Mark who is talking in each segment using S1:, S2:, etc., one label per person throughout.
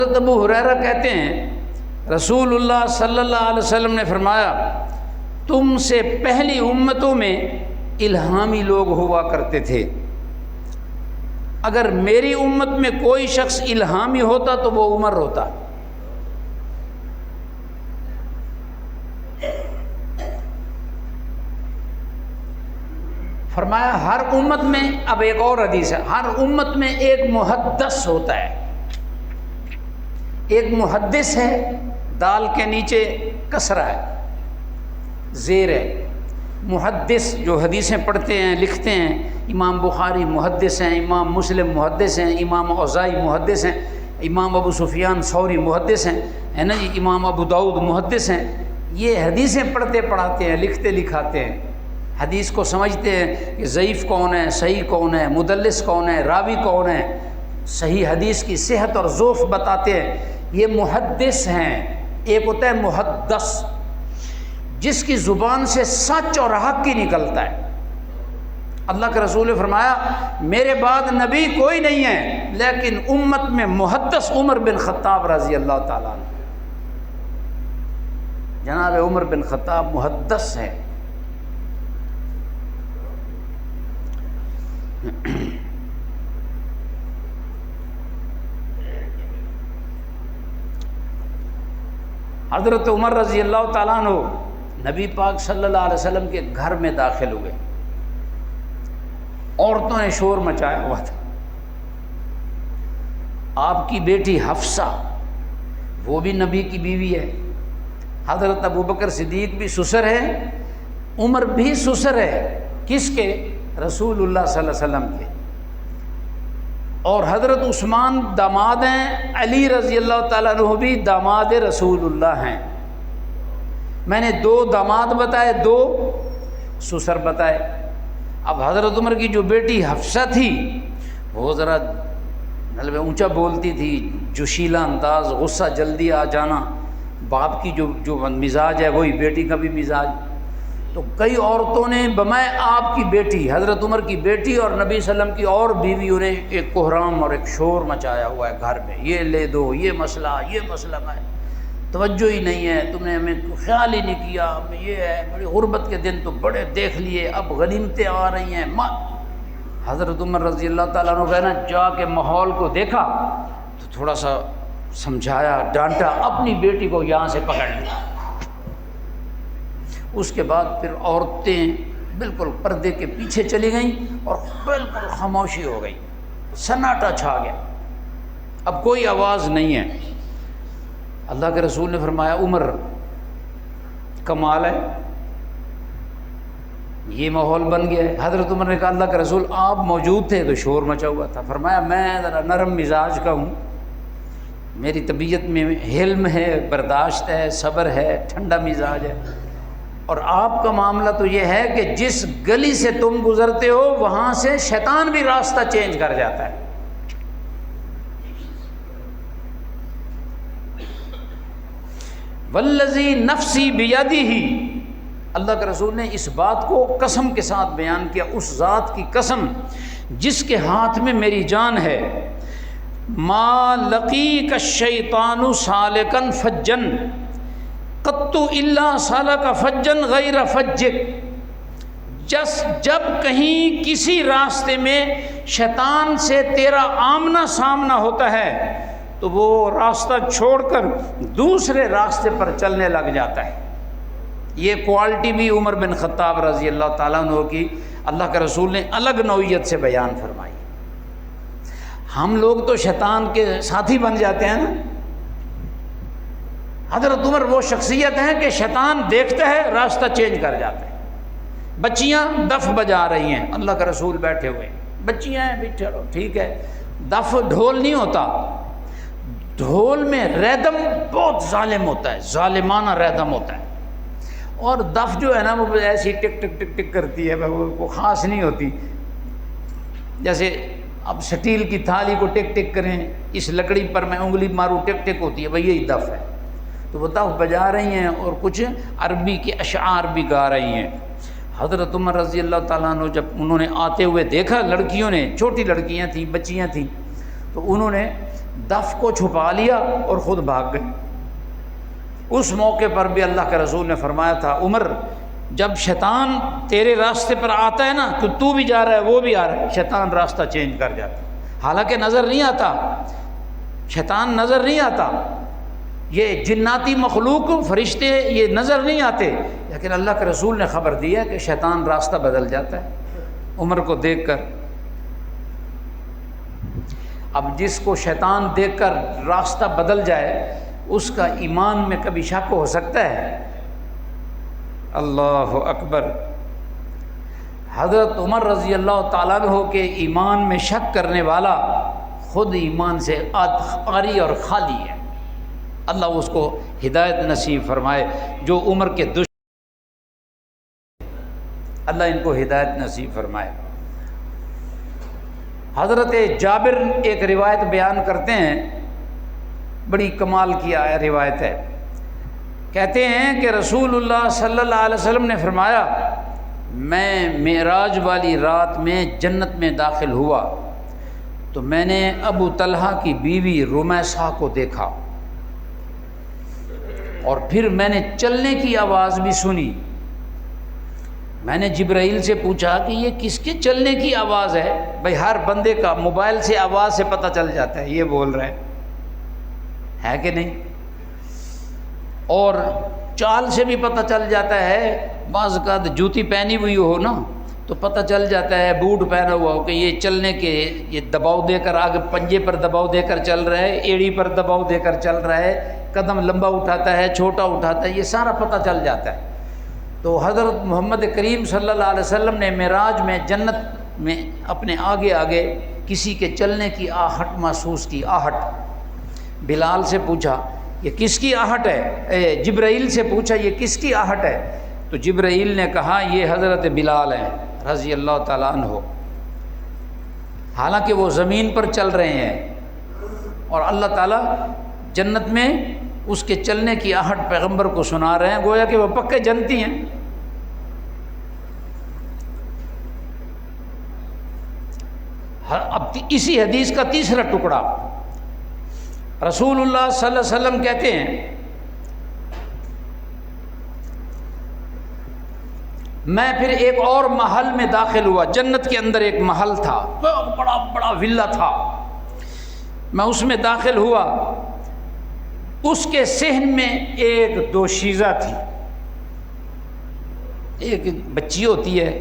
S1: حضرت ابو ہریرہ کہتے ہیں رسول اللہ صلی اللہ علیہ وسلم نے فرمایا تم سے پہلی امتوں میں الہامی لوگ ہوا کرتے تھے، اگر میری امت میں کوئی شخص الہامی ہوتا تو وہ عمر ہوتا۔ فرمایا ہر امت میں، اب ایک اور حدیث ہے، ہر امت میں ایک محدث ہوتا ہے، ایک محدث ہے، دال کے نیچے کسرہ ہے، زیر ہے، محدث جو حدیثیں پڑھتے ہیں لکھتے ہیں، امام بخاری محدث ہیں، امام مسلم محدث ہیں، امام اوزاعی محدث ہیں، امام ابو سفیان ثوری محدث ہیں، ہے نا جی، امام ابو داؤد محدث ہیں، یہ حدیثیں پڑھتے پڑھاتے ہیں، لکھتے لکھاتے ہیں، حدیث کو سمجھتے ہیں کہ ضعیف کون ہے، صحیح کون ہے، مدلس کون ہے، راوی کون ہے، صحیح حدیث کی صحت اور ضعف بتاتے ہیں، یہ محدث ہیں۔ ایک ہوتا ہے محدث جس کی زبان سے سچ اور حق ہی نکلتا ہے۔ اللہ کے رسول نے فرمایا میرے بعد نبی کوئی نہیں ہے، لیکن امت میں محدث عمر بن خطاب رضی اللہ تعالیٰ عنہ، جناب عمر بن خطاب محدث ہیں۔ حضرت عمر رضی اللہ تعالیٰ عنہ نبی پاک صلی اللہ علیہ وسلم کے گھر میں داخل ہوئے، عورتوں نے شور مچایا ہوا تھا، آپ کی بیٹی حفصہ وہ بھی نبی کی بیوی ہے، حضرت ابوبکر صدیق بھی سسر ہے، عمر بھی سسر ہے، کس کے؟ رسول اللہ صلی اللہ علیہ وسلم کے، اور حضرت عثمان داماد ہیں، علی رضی اللہ تعالیٰ عنہ بھی داماد رسول اللہ ہیں۔ میں نے دو داماد بتائے، دو سسر بتائے۔ اب حضرت عمر کی جو بیٹی حفصہ تھی وہ ذرا مطلب اونچا بولتی تھی، جوشیلا انداز، غصہ جلدی آ جانا، باپ کی جو مزاج ہے وہی بیٹی کا بھی مزاج۔ تو کئی عورتوں نے بمائے آپ کی بیٹی، حضرت عمر کی بیٹی اور نبی صلی اللہ علیہ وسلم کی اور بیویوں نے ایک کوہرام اور ایک شور مچایا ہوا ہے گھر میں، یہ لے دو، یہ مسئلہ میں توجہ ہی نہیں ہے، تم نے ہمیں خیال ہی نہیں کیا، ہمیں یہ ہے، بڑی غربت کے دن تو بڑے دیکھ لیے، اب غنیمتیں آ رہی ہیں۔ حضرت عمر رضی اللہ تعالیٰ عنہ کہنا جا کے ماحول کو دیکھا تو تھوڑا سا سمجھایا، ڈانٹا، اپنی بیٹی کو یہاں سے پکڑ لیا۔ اس کے بعد پھر عورتیں بالکل پردے کے پیچھے چلی گئیں اور بالکل خاموشی ہو گئی، سناٹا چھا گیا، اب کوئی آواز نہیں ہے۔ اللہ کے رسول نے فرمایا عمر کمال ہے، یہ ماحول بن گیا ہے۔ حضرت عمر نے کہا اللہ کے رسول آپ موجود تھے تو شور مچا ہوا تھا۔ فرمایا میں ذرا نرم مزاج کا ہوں، میری طبیعت میں حلم ہے، برداشت ہے، صبر ہے، ٹھنڈا مزاج ہے، اور آپ کا معاملہ تو یہ ہے کہ جس گلی سے تم گزرتے ہو وہاں سے شیطان بھی راستہ چینج کر جاتا ہے۔ والذی نفسی بیدہ، اللہ کے رسول نے اس بات کو قسم کے ساتھ بیان کیا، اس ذات کی قسم جس کے ہاتھ میں میری جان ہے، ما لقیک الشیطان سالکا فجن قط الا سالک فجن غیر فجک، جب کہیں کسی راستے میں شیطان سے تیرا آمنا سامنا ہوتا ہے تو وہ راستہ چھوڑ کر دوسرے راستے پر چلنے لگ جاتا ہے۔ یہ کوالٹی بھی عمر بن خطاب رضی اللہ تعالیٰ عنہ کی اللہ کے رسول نے الگ نوعیت سے بیان فرمائی۔ ہم لوگ تو شیطان کے ساتھی بن جاتے ہیں نا، حضرت عمر وہ شخصیت ہیں کہ شیطان دیکھتا ہے راستہ چینج کر جاتا ہے۔ بچیاں دف بجا رہی ہیں، اللہ کے رسول بیٹھے ہوئے، بچیاں ہیں بیٹھے رہو، ٹھیک ہے، دف ڈھول نہیں ہوتا، ڈھول میں ریدم بہت ظالم ہوتا ہے، ظالمانہ ریدم ہوتا ہے، اور دف جو ہے نا وہ ایسی ٹک ٹک ٹک ٹک کرتی ہے، وہ خاص نہیں ہوتی، جیسے اب سٹیل کی تھالی کو ٹک ٹک کریں، اس لکڑی پر میں انگلی ماروں ٹک ٹک ہوتی ہے، بھئی یہی دف ہے۔ تو وہ دف بجا رہی ہیں اور کچھ عربی کے اشعار بھی گا رہی ہیں۔ حضرت عمر رضی اللہ تعالیٰ عنہ جب انہوں نے آتے ہوئے دیکھا، لڑکیوں نے، چھوٹی لڑکیاں تھیں، بچیاں تھیں، تو انہوں نے دف کو چھپا لیا اور خود بھاگ گئے۔ اس موقع پر بھی اللہ کے رسول نے فرمایا تھا عمر جب شیطان تیرے راستے پر آتا ہے نا تو بھی جا رہا ہے وہ بھی آ رہا ہے، شیطان راستہ چینج کر جاتا ہے، حالانکہ نظر نہیں آتا، شیطان نظر نہیں آتا، یہ جناتی مخلوق فرشتے یہ نظر نہیں آتے، لیکن اللہ کے رسول نے خبر دی ہے کہ شیطان راستہ بدل جاتا ہے عمر کو دیکھ کر۔ اب جس کو شیطان دیکھ کر راستہ بدل جائے اس کا ایمان میں کبھی شک ہو سکتا ہے؟ اللہ اکبر۔ حضرت عمر رضی اللہ تعالیٰ عنہ کے ایمان میں شک کرنے والا خود ایمان سے عاری اور خالی ہے، اللہ اس کو ہدایت نصیب فرمائے۔ جو عمر کے اللہ ان کو ہدایت نصیب فرمائے۔ حضرت جابر ایک روایت بیان کرتے ہیں، بڑی کمال کی روایت ہے، کہتے ہیں کہ رسول اللہ صلی اللہ علیہ وسلم نے فرمایا میں معراج والی رات میں جنت میں داخل ہوا تو میں نے ابو طلحہ کی بیوی رمیثہ کو دیکھا اور پھر میں نے چلنے کی آواز بھی سنی۔ میں نے جبرائیل سے پوچھا کہ یہ کس کے چلنے کی آواز ہے؟ بھائی ہر بندے کا موبائل سے آواز سے پتہ چل جاتا ہے یہ بول رہے ہے کہ نہیں، اور چال سے بھی پتہ چل جاتا ہے، بعض اوقات جوتی پہنی ہوئی ہو نا تو پتہ چل جاتا ہے، بوٹ پہنا ہوا ہو کہ یہ چلنے کے یہ دباؤ دے کر آگے پنجے پر دباؤ دے کر چل رہا ہے، ایڑی پر دباؤ دے کر چل رہا ہے، قدم لمبا اٹھاتا ہے چھوٹا اٹھاتا ہے، یہ سارا پتہ چل جاتا ہے۔ تو حضرت محمد کریم صلی اللہ علیہ وسلم نے معراج میں جنت میں اپنے آگے آگے کسی کے چلنے کی آہٹ محسوس کی، آہٹ۔ بلال سے پوچھا یہ کس کی آہٹ ہے؟ جبرائیل سے پوچھا یہ کس کی آہٹ ہے؟ تو جبرائیل نے کہا یہ حضرت بلال ہیں رضی اللہ تعالیٰ عنہ، حالانکہ وہ زمین پر چل رہے ہیں اور اللہ تعالیٰ جنت میں اس کے چلنے کی آہٹ پیغمبر کو سنا رہے ہیں، گویا کہ وہ پکے جنتی ہیں۔ اب اسی حدیث کا تیسرا ٹکڑا، رسول اللہ صلی اللہ علیہ وسلم کہتے ہیں میں پھر ایک اور محل میں داخل ہوا، جنت کے اندر ایک محل تھا، بڑا بڑا ولا تھا، میں اس میں داخل ہوا، اس کے صحن میں ایک دوشیزہ تھی، ایک بچی ہوتی ہے،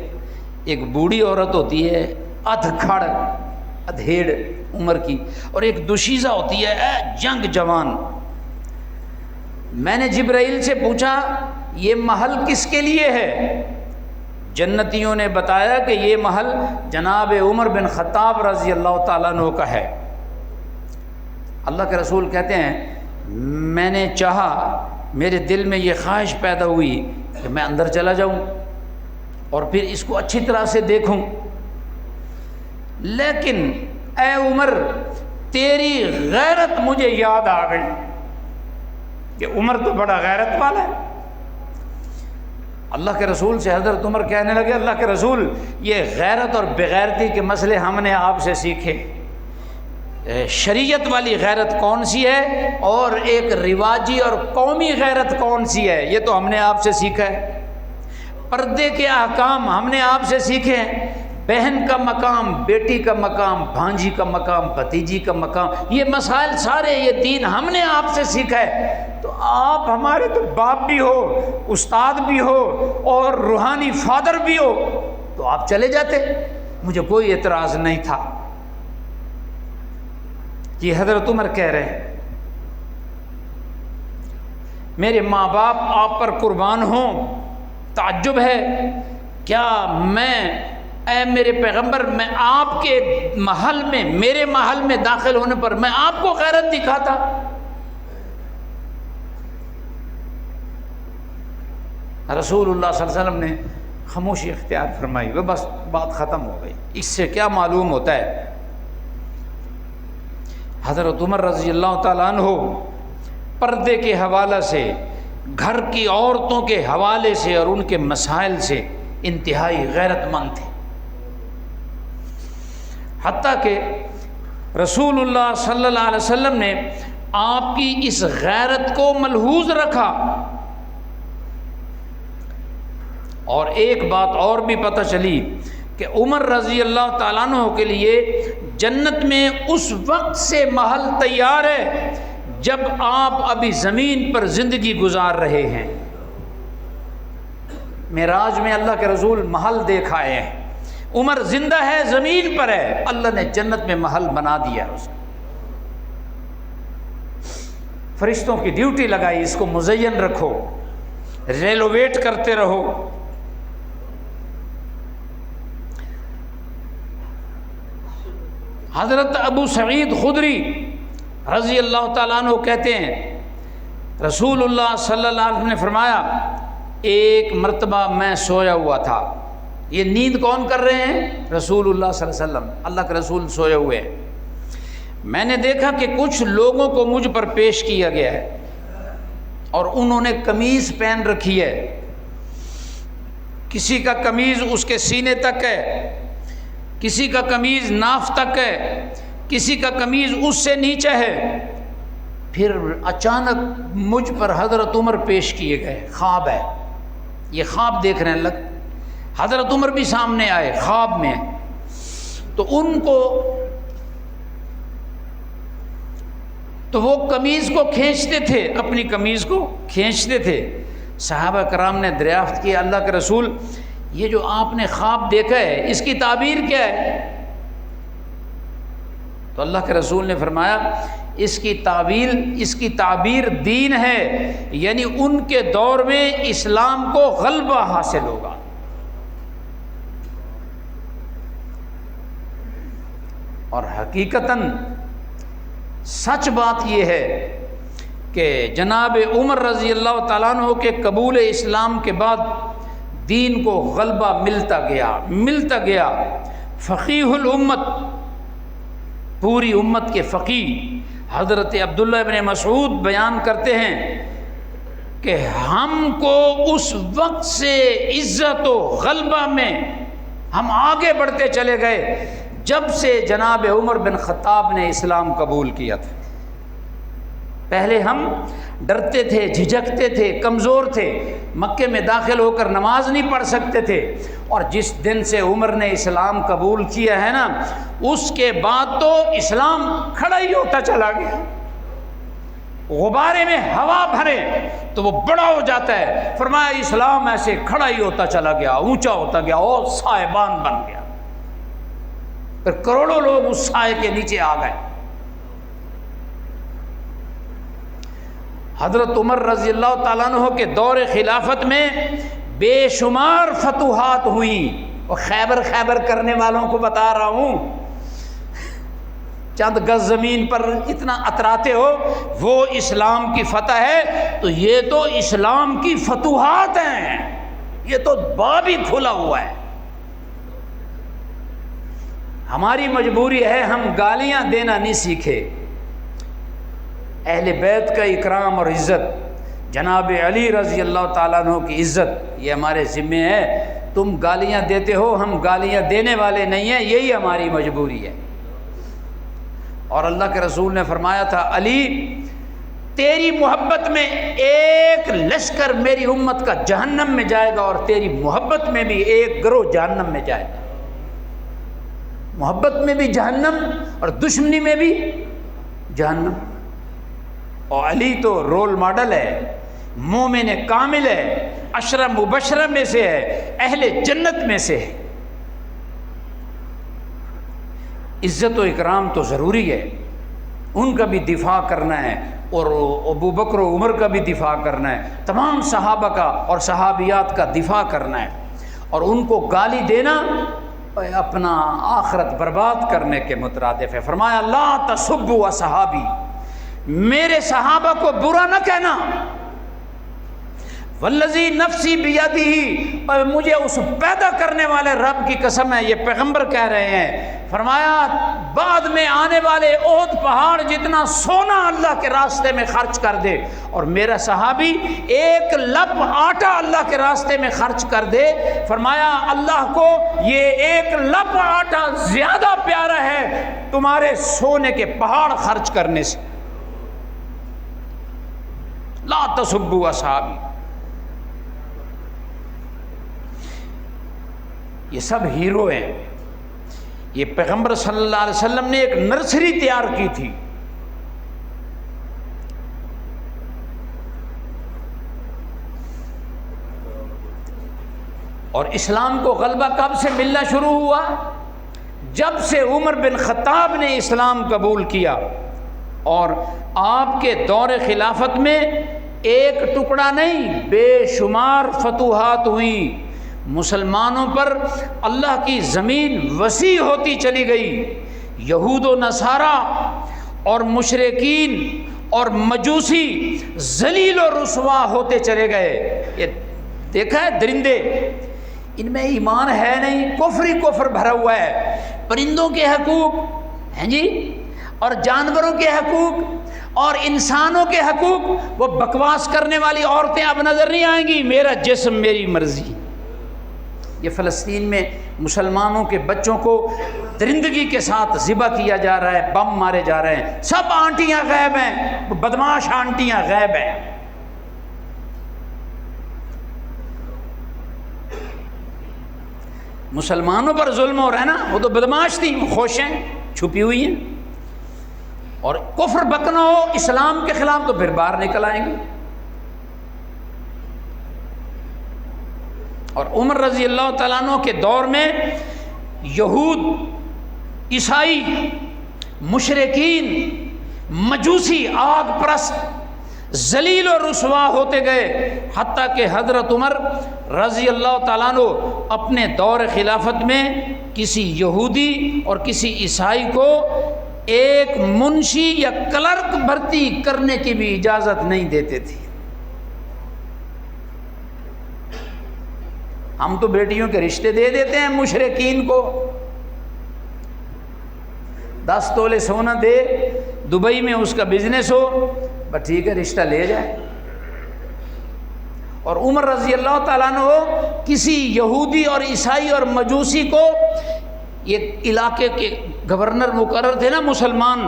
S1: ایک بوڑھی عورت ہوتی ہے، ادھکھڑ ادھیڑ عمر کی، اور ایک دوشیزہ ہوتی ہے جنگ جوان۔ میں نے جبرائیل سے پوچھا یہ محل کس کے لیے ہے؟ جنتیوں نے بتایا کہ یہ محل جناب عمر بن خطاب رضی اللہ تعالیٰ عنہ کا ہے۔ اللہ کے رسول کہتے ہیں میں نے چاہا، میرے دل میں یہ خواہش پیدا ہوئی کہ میں اندر چلا جاؤں اور پھر اس کو اچھی طرح سے دیکھوں، لیکن اے عمر تیری غیرت مجھے یاد آ گئی کہ عمر تو بڑا غیرت والا ہے۔ اللہ کے رسول سے حضرت عمر کہنے لگے اللہ کے رسول یہ غیرت اور بغیرتی کے مسئلے ہم نے آپ سے سیکھے، شریعت والی غیرت کون سی ہے اور ایک رواجی اور قومی غیرت کون سی ہے، یہ تو ہم نے آپ سے سیکھا ہے۔ پردے کے احکام ہم نے آپ سے سیکھے ہیں، بہن کا مقام، بیٹی کا مقام، بھانجی کا مقام، بھتیجی کا مقام، یہ مسائل سارے یہ دین ہم نے آپ سے سیکھا ہے، تو آپ ہمارے تو باپ بھی ہو، استاد بھی ہو اور روحانی فادر بھی ہو، تو آپ چلے جاتے، مجھے کوئی اعتراض نہیں تھا۔ یہ حضرت عمر کہہ رہے ہیں میرے ماں باپ آپ پر قربان ہوں، تعجب ہے کیا میں اے میرے پیغمبر میں آپ کے محل میں، میرے محل میں داخل ہونے پر میں آپ کو غیرت دکھاتا؟ رسول اللہ صلی اللہ علیہ وسلم نے خاموشی اختیار فرمائی، وہ بس بات ختم ہو گئی۔ اس سے کیا معلوم ہوتا ہے؟ حضرت عمر رضی اللہ تعالیٰ عنہ پردے کے حوالے سے، گھر کی عورتوں کے حوالے سے اور ان کے مسائل سے انتہائی غیرت مند تھے، حتیٰ کہ رسول اللہ صلی اللہ علیہ وسلم نے آپ کی اس غیرت کو ملحوظ رکھا. اور ایک بات اور بھی پتہ چلی کہ عمر رضی اللہ تعالیٰ عنہ کے لیے جنت میں اس وقت سے محل تیار ہے جب آپ ابھی زمین پر زندگی گزار رہے ہیں. معراج میں اللہ کے رسول محل دیکھ آئے ہیں. عمر زندہ ہے، زمین پر ہے، اللہ نے جنت میں محل بنا دیا ہے اسے. فرشتوں کی ڈیوٹی لگائی، اس کو مزین رکھو، ریلویٹ کرتے رہو. حضرت ابو سعید خدری رضی اللہ تعالیٰ عنہ کہتے ہیں رسول اللہ صلی اللہ علیہ وسلم نے فرمایا ایک مرتبہ میں سویا ہوا تھا. یہ نیند کون کر رہے ہیں؟ رسول اللہ صلی اللہ علیہ وسلم، اللہ کے رسول سوئے ہوئے ہیں. میں نے دیکھا کہ کچھ لوگوں کو مجھ پر پیش کیا گیا ہے اور انہوں نے قمیض پہن رکھی ہے. کسی کا قمیض اس کے سینے تک ہے، کسی کا قمیض ناف تک ہے، کسی کا قمیض اس سے نیچے ہے. پھر اچانک مجھ پر حضرت عمر پیش کیے گئے. خواب ہے، یہ خواب دیکھ رہے ہیں. حضرت عمر بھی سامنے آئے خواب میں. تو ان کو تو وہ قمیض کو کھینچتے تھے، اپنی قمیض کو کھینچتے تھے. صحابہ کرام نے دریافت کیا اللہ کے رسول یہ جو آپ نے خواب دیکھا ہے اس کی تعبیر کیا ہے؟ تو اللہ کے رسول نے فرمایا اس کی تعبیر دین ہے، یعنی ان کے دور میں اسلام کو غلبہ حاصل ہوگا. اور حقیقتاً سچ بات یہ ہے کہ جناب عمر رضی اللہ تعالیٰ عنہ کے قبول اسلام کے بعد دین کو غلبہ ملتا گیا. فقیہ الامت، پوری امت کے فقیہ حضرت عبداللہ ابن مسعود بیان کرتے ہیں کہ ہم کو اس وقت سے عزت و غلبہ میں ہم آگے بڑھتے چلے گئے جب سے جناب عمر بن خطاب نے اسلام قبول کیا تھا. پہلے ہم ڈرتے تھے، جھجکتے تھے، کمزور تھے، مکے میں داخل ہو کر نماز نہیں پڑھ سکتے تھے. اور جس دن سے عمر نے اسلام قبول کیا ہے نا اس کے بعد تو اسلام کھڑا ہی ہوتا چلا گیا. غبارے میں ہوا بھرے تو وہ بڑا ہو جاتا ہے. فرمایا اسلام ایسے کھڑا ہی ہوتا چلا گیا، اونچا ہوتا گیا اور سائبان بن گیا. پھر کروڑوں لوگ اس سائے کے نیچے آ گئے. حضرت عمر رضی اللہ تعالیٰ عنہ کے دور خلافت میں بے شمار فتوحات ہوئیں. اور خیبر کرنے والوں کو بتا رہا ہوں، چند گز زمین پر اتنا اتراتے ہو وہ اسلام کی فتح ہے، تو یہ تو اسلام کی فتوحات ہیں، یہ تو باب ہی کھلا ہوا ہے. ہماری مجبوری ہے ہم گالیاں دینا نہیں سیکھے. اہل بیت کا اکرام اور عزت، جناب علی رضی اللہ تعالیٰ عنہ کی عزت یہ ہمارے ذمے ہے. تم گالیاں دیتے ہو، ہم گالیاں دینے والے نہیں ہیں، یہی ہماری مجبوری ہے. اور اللہ کے رسول نے فرمایا تھا علی تیری محبت میں ایک لشکر میری امت کا جہنم میں جائے گا اور تیری محبت میں بھی ایک گروہ جہنم میں جائے گا. محبت میں بھی جہنم اور دشمنی میں بھی جہنم. اور علی تو رول ماڈل ہے، مومن کامل ہے، عشرہ مبشرہ میں سے ہے، اہل جنت میں سے ہے. عزت و اکرام تو ضروری ہے، ان کا بھی دفاع کرنا ہے اور ابو بکر و عمر کا بھی دفاع کرنا ہے، تمام صحابہ کا اور صحابیات کا دفاع کرنا ہے. اور ان کو گالی دینا اپنا آخرت برباد کرنے کے مترادف ہے. فرمایا لا تسبوا اصحابی، میرے صحابہ کو برا نہ کہنا. والذی نفسی بیدہ، اور مجھے اس پیدا کرنے والے رب کی قسم ہے، یہ پیغمبر کہہ رہے ہیں، فرمایا بعد میں آنے والے احد پہاڑ جتنا سونا اللہ کے راستے میں خرچ کر دے، اور میرا صحابی ایک لپ آٹا اللہ کے راستے میں خرچ کر دے، فرمایا اللہ کو یہ ایک لپ آٹا زیادہ پیارا ہے تمہارے سونے کے پہاڑ خرچ کرنے سے۔ لا تسبوا اصحابی۔ یہ سب ہیرو ہیں۔ یہ پیغمبر صلی اللہ علیہ وسلم نے ایک نرسری تیار کی تھی، اور اسلام کو غلبہ کب سے ملنا شروع ہوا؟ جب سے عمر بن خطاب نے اسلام قبول کیا، اور آپ کے دور خلافت میں ایک ٹکڑا نہیں بے شمار فتوحات ہوئیں، مسلمانوں پر اللہ کی زمین وسیع ہوتی چلی گئی، یہود و نصارہ اور مشرکین اور مجوسی ذلیل و رسوا ہوتے چلے گئے۔ یہ دیکھا ہے درندے، ان میں ایمان ہے نہیں، کفر ہی کفر بھرا ہوا ہے۔ پرندوں کے حقوق ہیں جی، اور جانوروں کے حقوق اور انسانوں کے حقوق، وہ بکواس کرنے والی عورتیں اب نظر نہیں آئیں گی، میرا جسم میری مرضی۔ یہ فلسطین میں مسلمانوں کے بچوں کو درندگی کے ساتھ ذبح کیا جا رہا ہے، بم مارے جا رہے ہیں، سب آنٹیاں غائب ہیں، بدماش آنٹیاں غائب ہیں۔ مسلمانوں پر ظلم ہو رہا ہے نا، وہ تو بدماش تھی، خوش ہیں، چھپی ہوئی ہیں، اور کفر بکنا ہو اسلام کے خلاف تو پھر باہر نکل آئیں گے۔ اور عمر رضی اللہ تعالیٰ عنہ کے دور میں یہود، عیسائی، مشرکین، مجوسی، آگ پرست ذلیل و رسوا ہوتے گئے، حتیٰ کہ حضرت عمر رضی اللہ تعالیٰ عنہ اپنے دور خلافت میں کسی یہودی اور کسی عیسائی کو ایک منشی یا کلرک بھرتی کرنے کی بھی اجازت نہیں دیتے تھے۔ ہم تو بیٹیوں کے رشتے دے دیتے ہیں مشرکین کو، 10 تولے سونا دے، دبئی میں اس کا بزنس ہو، بس ٹھیک ہے رشتہ لے جائے۔ اور عمر رضی اللہ تعالیٰ عنہ کسی یہودی اور عیسائی اور مجوسی کو، یہ علاقے کے گورنر مقرر تھے نا مسلمان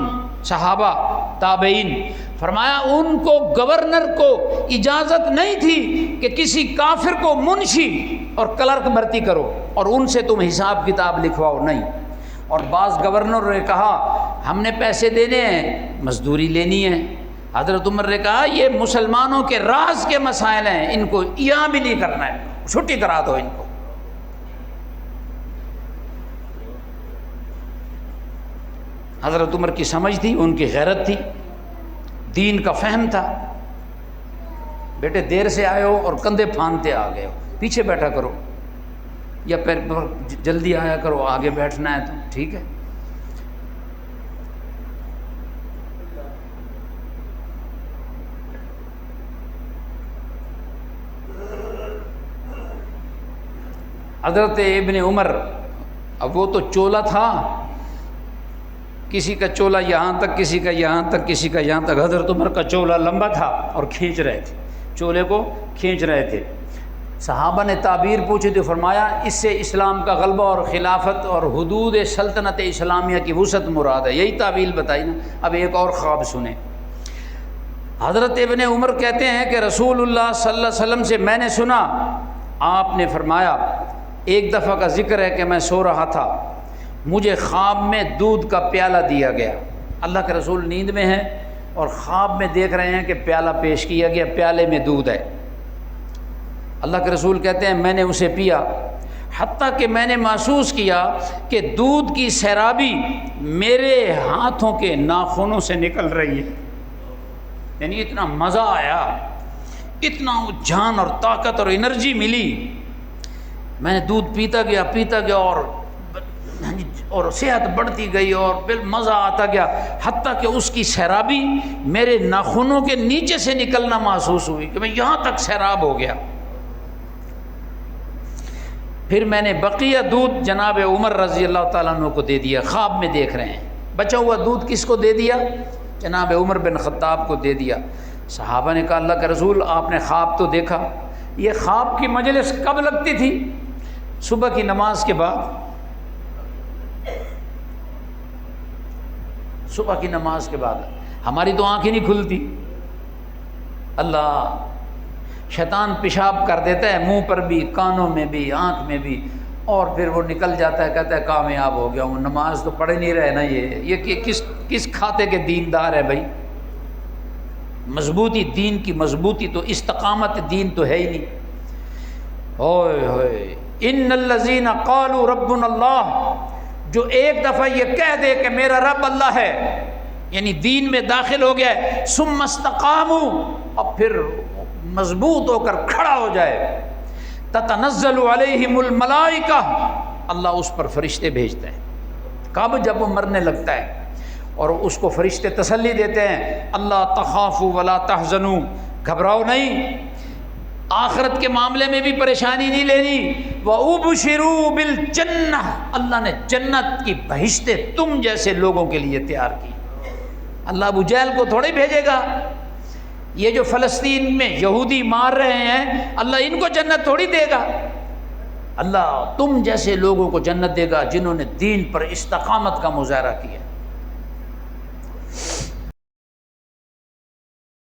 S1: صحابہ تابعین، فرمایا ان کو گورنر کو اجازت نہیں تھی کہ کسی کافر کو منشی اور کلرک بھرتی کرو اور ان سے تم حساب کتاب لکھواؤ، نہیں۔ اور بعض گورنر نے کہا ہم نے پیسے دینے ہیں، مزدوری لینی ہے۔ حضرت عمر نے کہا یہ مسلمانوں کے راز کے مسائل ہیں، ان کو یہاں بھی نہیں کرنا ہے، چھٹی کرا دو ان کو۔ حضرت عمر کی سمجھ تھی، ان کی غیرت تھی، دین کا فہم تھا۔ بیٹے دیر سے آئے ہو اور کندھے پھاندتے آ گئے ہو، پیچھے بیٹھا کرو، یا پھر جلدی آیا کرو، آگے بیٹھنا ہے تو ٹھیک ہے۔ حضرت ابن عمر، اب وہ تو چولا تھا، کسی کا چولا یہاں تک، کسی کا یہاں تک، کسی کا یہاں تک۔ حضرت عمر کا چولا لمبا تھا اور کھینچ رہے تھے، چولے کو کھینچ رہے تھے۔ صحابہ نے تعبیر پوچھی تو فرمایا اس سے اسلام کا غلبہ اور خلافت اور حدود سلطنت اسلامیہ کی وسعت مراد ہے، یہی تعبیر بتائی نا۔ اب ایک اور خواب سنیں۔ حضرت ابن عمر کہتے ہیں کہ رسول اللہ صلی اللہ علیہ وسلم سے میں نے سنا، آپ نے فرمایا ایک دفعہ کا ذکر ہے کہ میں سو رہا تھا، مجھے خواب میں دودھ کا پیالہ دیا گیا۔ اللہ کے رسول نیند میں ہیں اور خواب میں دیکھ رہے ہیں کہ پیالہ پیش کیا گیا، پیالے میں دودھ ہے۔ اللہ کے رسول کہتے ہیں میں نے اسے پیا، حتیٰ کہ میں نے محسوس کیا کہ دودھ کی سیرابی میرے ہاتھوں کے ناخنوں سے نکل رہی ہے۔ یعنی اتنا مزہ آیا، اتنا جان اور طاقت اور انرجی ملی۔ میں نے دودھ پیتا گیا اور اور صحت بڑھتی گئی اور پھر مزہ آتا گیا، حتیٰ کہ اس کی سیرابی میرے ناخنوں کے نیچے سے نکلنا محسوس ہوئی کہ میں یہاں تک سیراب ہو گیا۔ پھر میں نے بقیہ دودھ جناب عمر رضی اللہ تعالیٰ عنہ کو دے دیا، خواب میں دیکھ رہے ہیں، بچا ہوا دودھ کس کو دے دیا؟ جناب عمر بن خطاب کو دے دیا۔ صحابہ نے کہا اللہ کے رسول آپ نے خواب تو دیکھا، یہ خواب کی مجلس کب لگتی تھی؟ صبح کی نماز کے بعد، صبح کی نماز کے بعد۔ ہماری تو آنکھیں نہیں کھلتی، اللہ شیطان پیشاب کر دیتا ہے منہ پر بھی، کانوں میں بھی، آنکھ میں بھی، اور پھر وہ نکل جاتا ہے، کہتا ہے کامیاب ہو گیا ہوں، نماز تو پڑھ نہیں رہے نا، یہ کس کھاتے کے دیندار ہے بھائی؟ مضبوطی دین کی مضبوطی تو استقامت دین تو ہے ہی نہیں۔ اوئے ہوئے ان الذین قالوا ربنا اللہ، جو ایک دفعہ یہ کہہ دے کہ میرا رب اللہ ہے، یعنی دین میں داخل ہو گیا ہے، ثم استقاموا، اب پھر مضبوط ہو کر کھڑا ہو جائے، تتنزل علیہم الملائکہ، اللہ اس پر فرشتے بھیجتے ہیں۔ کب؟ جب وہ مرنے لگتا ہے، اور اس کو فرشتے تسلی دیتے ہیں، اللہ تخافوا ولا تحزنوا، گھبراؤ نہیں، آخرت کے معاملے میں بھی پریشانی نہیں لینی، وَأُبْشِرُوا بِالْجَنَّةِ، اللہ نے جنت کی بہشتیں تم جیسے لوگوں کے لیے تیار کی۔ اللہ ابو جہل کو تھوڑے بھیجے گا، یہ جو فلسطین میں یہودی مار رہے ہیں، اللہ ان کو جنت تھوڑی دے گا، اللہ تم جیسے لوگوں کو جنت دے گا جنہوں نے دین پر استقامت کا مظاہرہ کیا۔